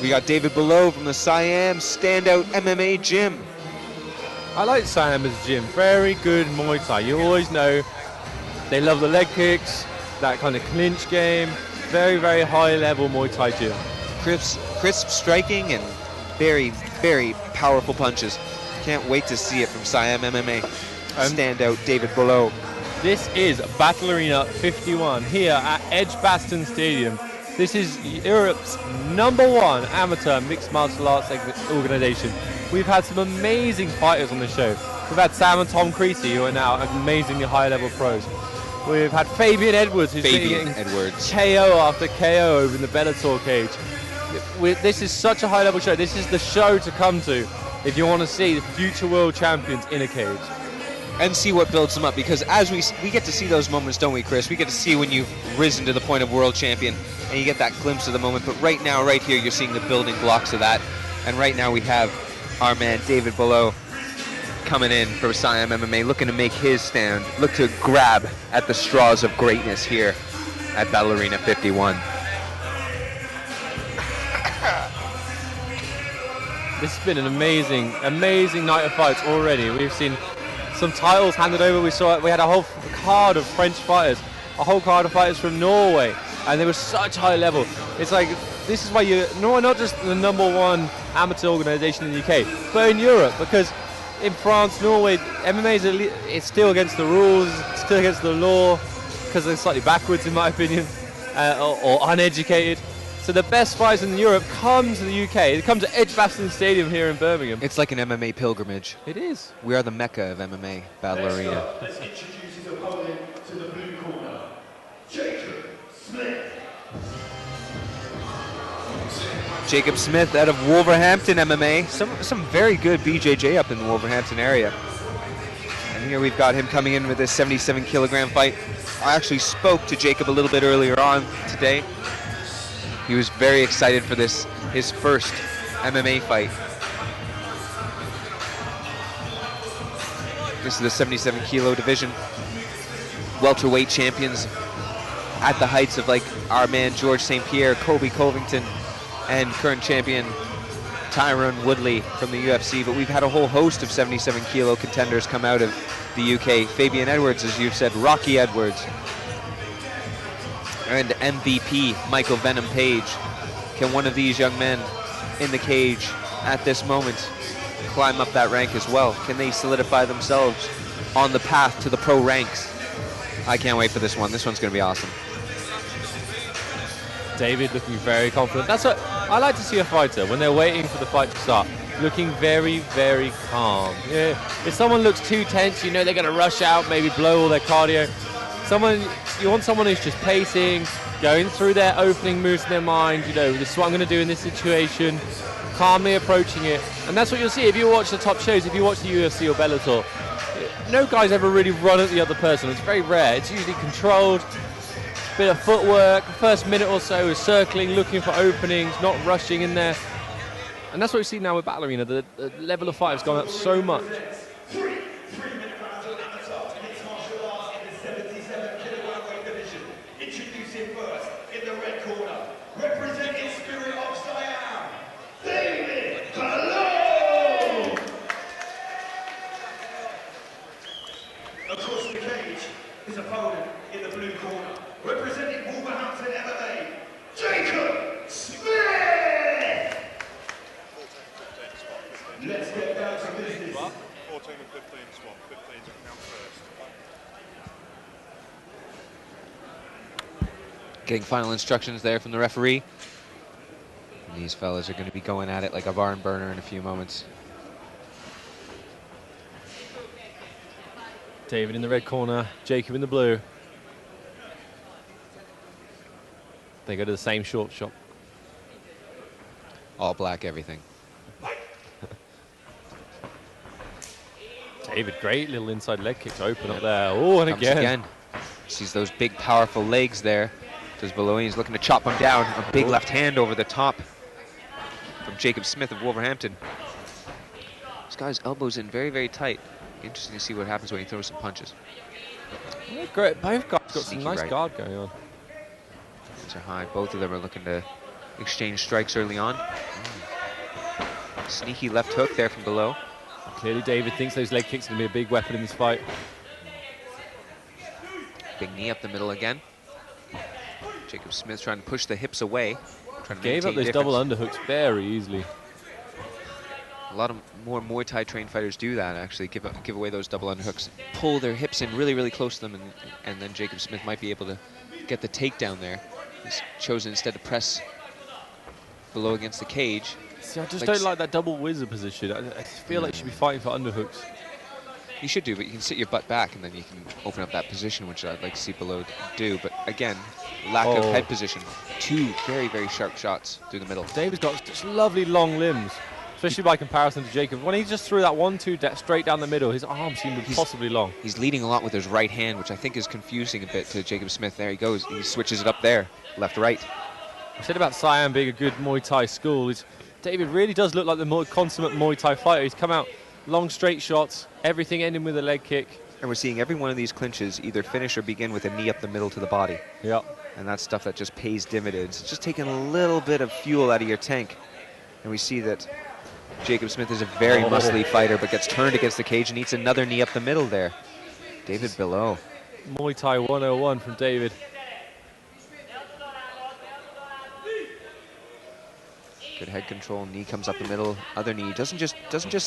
We got David Balogh from the Siam Standout MMA Gym. I like Siam as a gym. Very good Muay Thai. You always know they love the leg kicks, that kind of clinch game. Very, very high level Muay Thai gym. Crisp striking and very, very powerful punches. Can't wait to see it from Siam MMA. Standout David Balogh. This is Battle Arena 51 here at Edgbaston Stadium. This is Europe's #1 amateur mixed martial arts organisation. We've had some amazing fighters on the show. We've had Sam and Tom Creasy, who are now amazingly high-level pros. We've had Fabian Edwards, who's getting KO after KO over in the Bellator cage. This is such a high-level show. This is the show to come to if you want to see the future world champions in a cage. And see what builds them up, because as we get to see those moments, don't we, Chris? We get to see when you've risen to the point of world champion, and you get that glimpse of the moment. But right now, right here, you're seeing the building blocks of that. And right now we have our man David Balogh coming in for Siam MMA, looking to make his stand, look to grab at the straws of greatness here at Battle Arena 51. This has been an amazing, amazing night of fights already. We've seen some titles handed over. We had a whole card of French fighters, a whole card of fighters from Norway, and they were such high level. It's like, this is why not just the #1 amateur organisation in the UK, but in Europe, because in France, Norway, MMA it's still against the rules, it's still against the law, because they're slightly backwards in my opinion, or uneducated. So the best fighters in Europe come to the UK. They come to Edgbaston Stadium here in Birmingham. It's like an MMA pilgrimage. It is. We are the mecca of MMA, Battle Arena. Let's introduce his opponent to the blue corner, Jacob Smith. Jacob Smith out of Wolverhampton MMA. Some very good BJJ up in the Wolverhampton area. And here we've got him coming in with this 77-kilogram fight. I actually spoke to Jacob a little bit earlier on today. He was very excited for this, his first MMA fight. This is the 77-kilo division. Welterweight champions at the heights of like our man George St. Pierre, Kobe Covington, and current champion Tyrone Woodley from the UFC. But we've had a whole host of 77-kilo contenders come out of the UK. Fabian Edwards, as you've said, Rocky Edwards, and MVP Michael Venom Page. Can one of these young men in the cage at this moment climb up that rank as well? Can they solidify themselves on the path to the pro ranks? I can't wait for this one. This one's going to be awesome. David looking very confident. That's what I like to see a fighter when they're waiting for the fight to start, looking very, very calm. Yeah. If someone looks too tense, you know they're going to rush out, maybe blow all their cardio. You want someone who's just pacing, going through their opening moves in their mind, you know, this is what I'm going to do in this situation, calmly approaching it. And that's what you'll see if you watch the top shows, if you watch the UFC or Bellator. No guy's ever really run at the other person. It's very rare. It's usually controlled, bit of footwork, first minute or so is circling, looking for openings, not rushing in there. And that's what we see now with Battle Arena. The level of fight has gone up so much. His opponent in the blue corner, representing Wolverhampton MMA, Jacob Smith! Let's get down to business. 14 and 15 swap, 15 to count first. Getting final instructions there from the referee. And these fellas are going to be going at it like a barn burner in a few moments. David in the red corner, Jacob in the blue. They go to the same short shop. All black everything. David, great little inside leg kick to open up there. Oh, and again. Sees those big, powerful legs there. Does Balogh. He's looking to chop him down. A big left hand over the top from Jacob Smith of Wolverhampton. This guy's elbows in very, very tight. Interesting to see what happens when he throws some punches. Yeah, great. Both guys got some Sneaky nice right. guard going on. Hands are high. Both of them are looking to exchange strikes early on. Sneaky left hook there from Balogh. Clearly David thinks those leg kicks are going to be a big weapon in this fight. Big knee up the middle again. Jacob Smith trying to push the hips away. Gave up those double underhooks very easily. A lot of more Muay Thai trained fighters do that, actually, give away those double underhooks, pull their hips in really, really close to them, and then Jacob Smith might be able to get the takedown there. He's chosen instead to press Balogh against the cage. See, I just don't like that double wizard position. I feel like you should be fighting for underhooks. You should do, but you can sit your butt back, and then you can open up that position, which I'd like to see Balogh do. But again, lack of head position. Two very, very sharp shots through the middle. David's got such lovely long limbs, especially by comparison to Jacob. When he just threw that 1-2 straight down the middle, his arms seemed impossibly long. He's leading a lot with his right hand, which I think is confusing a bit to Jacob Smith. There he goes. He switches it up there, left, right. I said about Siam being a good Muay Thai school. David really does look like the more consummate Muay Thai fighter. He's come out long straight shots, everything ending with a leg kick. And we're seeing every one of these clinches either finish or begin with a knee up the middle to the body. Yep. And that's stuff that just pays dividends. It's just taking a little bit of fuel out of your tank. And we see that Jacob Smith is a very muscly fighter, but gets turned against the cage and eats another knee up the middle there. David Balogh. Muay Thai 101 from David. Good head control, knee comes up the middle, other knee. Doesn't just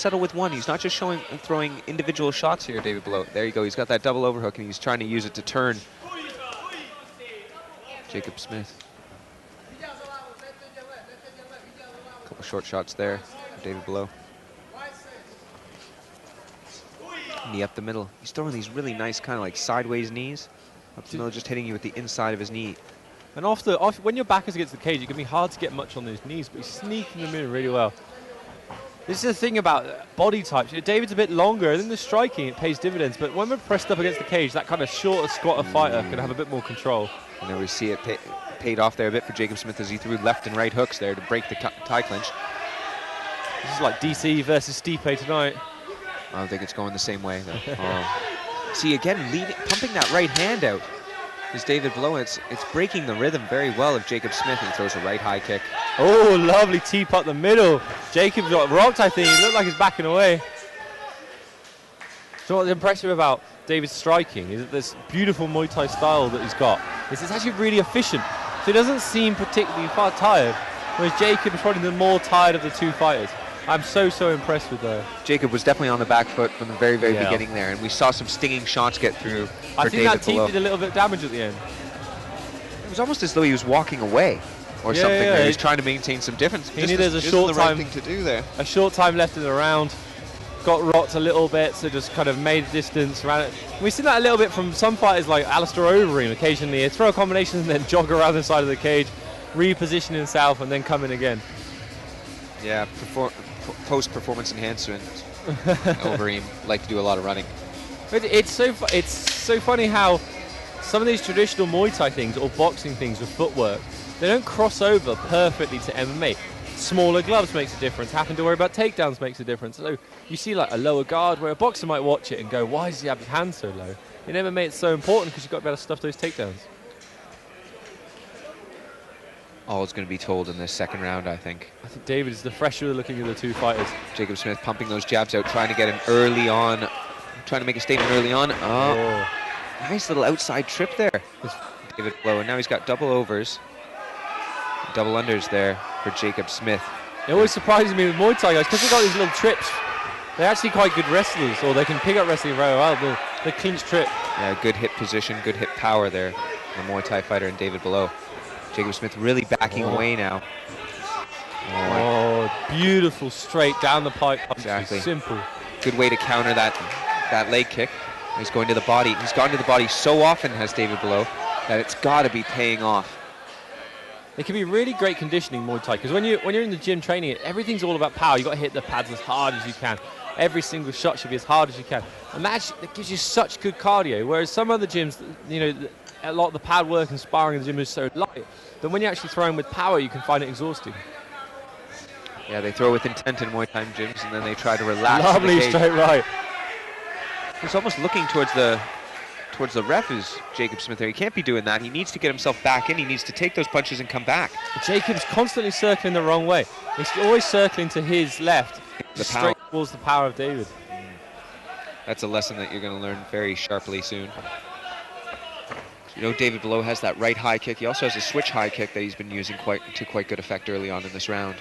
settle with one. He's not just throwing individual shots here, David Balogh. There you go, he's got that double overhook and he's trying to use it to turn Jacob Smith. A couple short shots there for David Balogh. Knee up the middle. He's throwing these really nice kind of like sideways knees. Up the middle, just hitting you with the inside of his knee. And when your back is against the cage, it can be hard to get much on those knees, but he's sneaking them in really well. This is the thing about body types. David's a bit longer, and in the striking, it pays dividends. But when we're pressed up against the cage, that kind of shorter, squatter fighter can have a bit more control. And then we see it paid off there a bit for Jacob Smith as he threw left and right hooks there to break the tie clinch. This is like DC versus Stipe tonight. I don't think it's going the same way, though. See, again, pumping that right hand out is David Balogh. It's breaking the rhythm very well of Jacob Smith. He throws a right high kick. Oh, lovely teep up the middle. Jacob got rocked, I think. He looked like he's backing away. So what's impressive about David's striking is that this beautiful Muay Thai style that he's got. It's actually really efficient. So he doesn't seem particularly far tired, whereas Jacob is probably the more tired of the two fighters. I'm so impressed with Jacob was definitely on the back foot from the very, very beginning there, and we saw some stinging shots get through I for think David that teep Balogh. did a little bit of damage at the end. It was almost as though he was walking away or something. There. He was trying to maintain some difference. He needed a short time. Right thing to do there. A short time left in the round. Got rocked a little bit, so just kind of made distance around it. We've seen that a little bit from some fighters like Alistair Overeem. Occasionally, they throw a combination and then jog around the side of the cage, reposition himself, and then come in again. Yeah, post-performance enhancement. Overeem like to do a lot of running. It's so funny how some of these traditional Muay Thai things or boxing things with footwork, they don't cross over perfectly to MMA. Smaller gloves makes a difference. Having to worry about takedowns makes a difference. So you see like a lower guard where a boxer might watch it and go, why does he have his hand so low? In MMA it's so important because you've got to be able to stuff those takedowns. All is going to be told in this second round, I think. I think David is the fresher looking of the two fighters. Jacob Smith pumping those jabs out, trying to get him early on, trying to make a statement early on. Oh. Nice little outside trip there. David Balogh, and now he's got double overs. Double unders there for Jacob Smith. It always surprises me with Muay Thai guys because they've got these little trips. They're actually quite good wrestlers, or they can pick up wrestling very well. The clinch trip. Yeah, good hip position, good hip power there. The Muay Thai fighter and David Balogh. Jacob Smith really backing away now. Oh, beautiful straight down the pipe. Exactly. Simple. Good way to counter that leg kick. He's going to the body. He's gone to the body so often, has David Balogh, that it's got to be paying off. It can be really great conditioning, Muay Thai, because when you're in the gym training it, everything's all about power. You've got to hit the pads as hard as you can. Every single shot should be as hard as you can. And that gives you such good cardio, whereas some other gyms, you know, a lot of the pad work and sparring in the gym is so light that when you're actually throwing with power, you can find it exhausting. Yeah, they throw with intent in Muay Thai gyms, and then they try to relax. Lovely straight right. He's almost looking towards towards the ref is Jacob Smith there. He can't be doing that. He needs to get himself back in. He needs to take those punches and come back. Jacob's constantly circling the wrong way. He's always circling to his left, The straight towards the power of David. That's a lesson that you're going to learn very sharply soon. You know, David Balogh has that right high kick. He also has a switch high kick that he's been using to quite good effect early on in this round.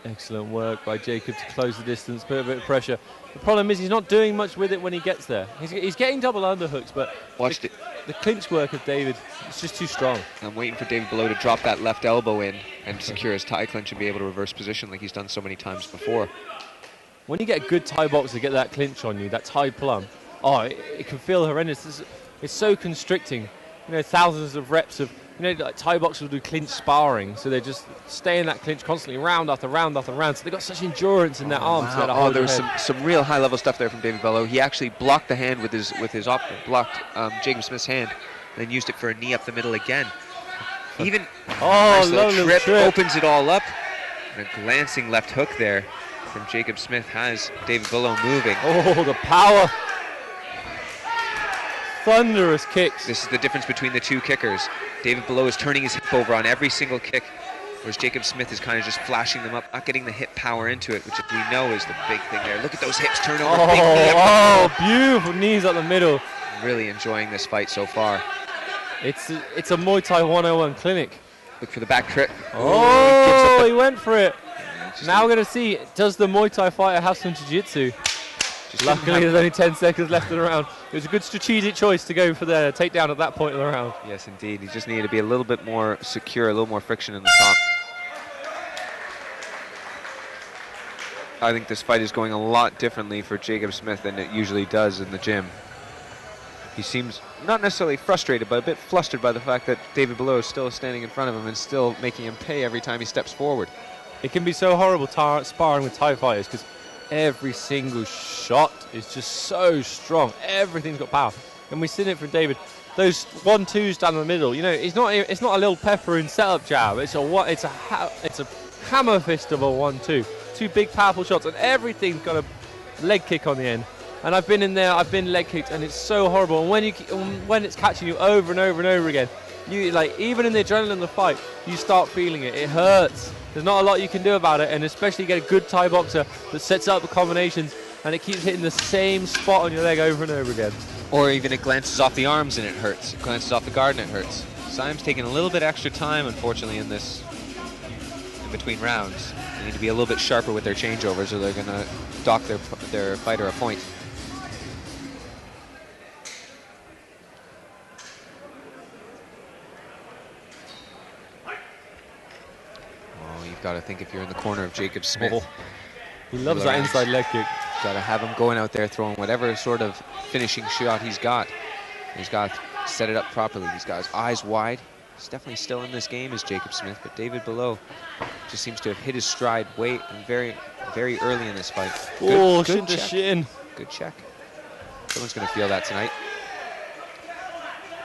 Excellent work by Jacob to close the distance, put a bit of pressure. The problem is he's not doing much with it when he gets there. He's getting double underhooks, but the clinch work of David is just too strong. I'm waiting for David Balogh to drop that left elbow in and secure his tie clinch and be able to reverse position like he's done so many times before. When you get a good Thai boxer to get that clinch on you, that Thai plum, oh, it can feel horrendous. It's so constricting. You know, thousands of reps of, you know, like Thai boxers will do clinch sparring, so they just stay in that clinch constantly, round after round after round. So they've got such endurance in their arms. Wow. Oh, there was some real high-level stuff there from David Balogh. He actually blocked the hand with his blocked Jacob Smith's hand, and then used it for a knee up the middle again. Even nice little trip opens it all up, and a glancing left hook there from Jacob Smith has David Balogh moving. Oh, the power. Thunderous kicks. This is the difference between the two kickers. David Balogh is turning his hip over on every single kick, whereas Jacob Smith is kind of just flashing them up, not getting the hip power into it, which we know is the big thing there. Look at those hips turn over. Big knee up the middle. Beautiful knees up the middle. Really enjoying this fight so far. It's a Muay Thai 101 clinic. Look for the back trip. Oh, he went for it. Now we're going to see, does the Muay Thai fighter have some jiu-jitsu? Luckily, there's only 10 seconds left in the round. It was a good strategic choice to go for the takedown at that point in the round. Yes, indeed. He just needed to be a little bit more secure, a little more friction in the top. I think this fight is going a lot differently for Jacob Smith than it usually does in the gym. He seems not necessarily frustrated, but a bit flustered by the fact that David Balogh is still standing in front of him and still making him pay every time he steps forward. It can be so horrible sparring with Thai fighters because every single shot is just so strong. Everything's got power. And we've seen it from David. Those 1-2s down the middle, you know, it's not a little pepper and setup jab. It's a hammer fist of a 1-2. Two big powerful shots, and everything's got a leg kick on the end. And I've been in there, I've been leg kicked, and it's so horrible. And when it's catching you over and over and over again, you like, even in the adrenaline of the fight, you start feeling it. It hurts. There's not a lot you can do about it, and especially get a good Thai boxer that sets up the combinations and it keeps hitting the same spot on your leg over and over again. Or even it glances off the arms and it hurts. It glances off the guard and it hurts. Siam's taking a little bit extra time, unfortunately, in between rounds. They need to be a little bit sharper with their changeovers, or they're going to dock their fighter a point. Got to think if you're in the corner of Jacob Smith. Oh, he loves that inside leg kick. Got to have him going out there throwing whatever sort of finishing shot he's got. He's got to set it up properly. He's got his eyes wide. He's definitely still in this game as Jacob Smith, but David Balogh just seems to have hit his stride very, very early in this fight. Good check. Shin. Good check. Someone's going to feel that tonight.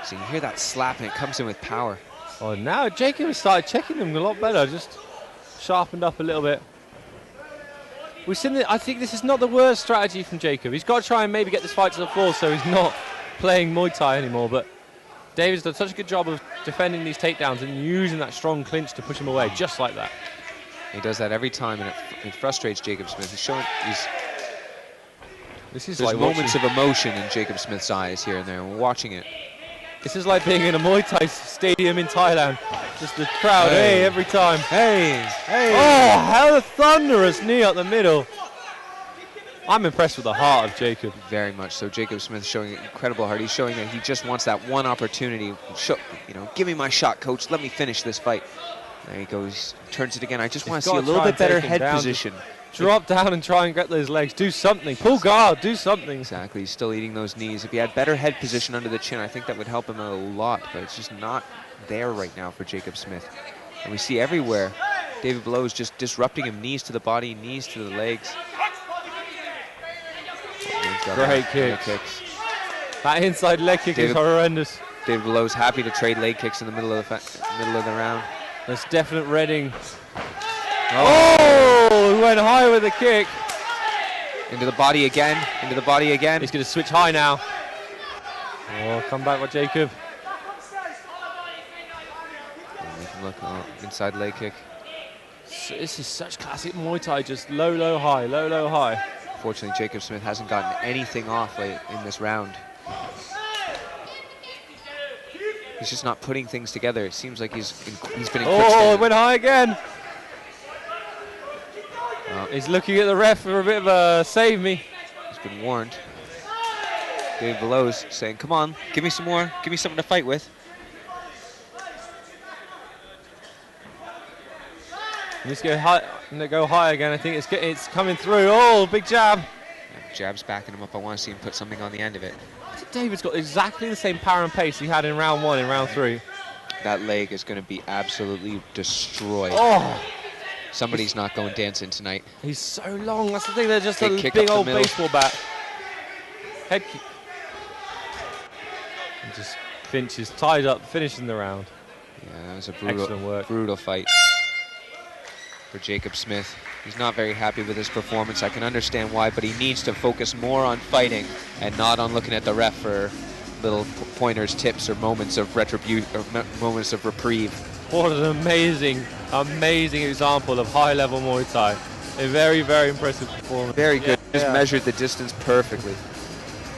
So you hear that slap and it comes in with power. Oh, now Jacob has started checking them a lot better. Just sharpened up a little bit. We've seen that. I think this is not the worst strategy from Jacob. He's got to try and maybe get this fight to the floor so he's not playing Muay Thai anymore. But David's done such a good job of defending these takedowns and using that strong clinch to push him away, just like that. He does that every time, and it frustrates Jacob Smith. There's like moments of emotion in Jacob Smith's eyes here and there. We're watching it. This is like being in a Muay Thai stadium in Thailand. Just the crowd, hey, every time. Hey. Oh, how a thunderous knee up the middle. I'm impressed with the heart of Jacob. Very much so. Jacob Smith showing incredible heart. He's showing that he just wants that one opportunity. Give me my shot, coach. Let me finish this fight. There he goes. Turns it again. I just want to see a little bit better head position. Drop down and try and get those legs. Do something. Pull guard. Do something. Exactly. He's still eating those knees. If he had better head position under the chin, I think that would help him a lot. But it's just not there right now for Jacob Smith. And we see everywhere David Balogh is just disrupting him. Knees to the body, knees to the legs. Great kicks. That inside leg kick is horrendous. David Balogh is happy to trade leg kicks in the middle of the round. That's definite reading. Oh, he went high with the kick. Into the body again. Into the body again. He's going to switch high now. Oh, come back with Jacob. Make him look inside leg kick. So this is such classic Muay Thai, just low, low, high, low, low, high. Fortunately, Jacob Smith hasn't gotten anything off late in this round. He's just not putting things together. It seems like he's been in quick Oh, stand. it went high again. He's looking at the ref for a bit of a save me. He's been warned. David Balogh's saying, come on, give me some more. Give me something to fight with. Let's go high. Go high again. I think it's coming through. Oh, big jab. Yeah, jab's backing him up. I want to see him put something on the end of it. David's got exactly the same power and pace he had in round 1 and round 3. That leg is going to be absolutely destroyed. Oh, Somebody's not going dancing tonight. he's so long. That's the thing. They're just Big a kick big up the old middle. baseball bat. Head kick. And just Finch is tied up, finishing the round. Yeah, that was a Excellent work. brutal fight for Jacob Smith. He's not very happy with his performance. I can understand why, but he needs to focus more on fighting and not on looking at the ref for little pointers, tips, or moments of retribution, or moments of reprieve. What an amazing, amazing example of high-level Muay Thai. A very, very impressive performance. Very good. Yeah. Just measured the distance perfectly.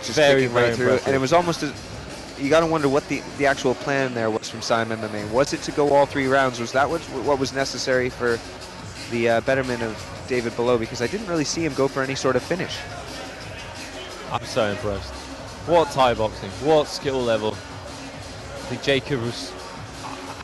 Just Very, kicking right very through. impressive. And it was almost as, you got to wonder what the actual plan there was from Simon MMA. Was it to go all 3 rounds? Was that what was necessary for the betterment of David Balogh? Because I didn't really see him go for any sort of finish. I'm so impressed. What Thai boxing, what skill level. I think Jacob was,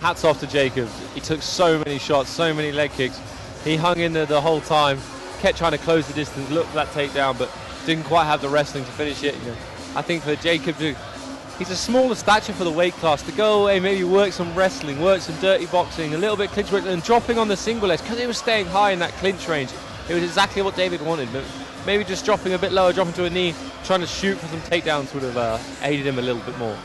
hats off to Jacob. He took so many shots, so many leg kicks. He hung in there the whole time, kept trying to close the distance, looked for that takedown, but didn't quite have the wrestling to finish it. You know, I think for Jacob, he's a smaller stature for the weight class. To go away, maybe work some wrestling, work some dirty boxing, a little bit clinch work, and dropping on the single edge, because he was staying high in that clinch range. It was exactly what David wanted, but maybe just dropping a bit lower, dropping to a knee, trying to shoot for some takedowns would have aided him a little bit more.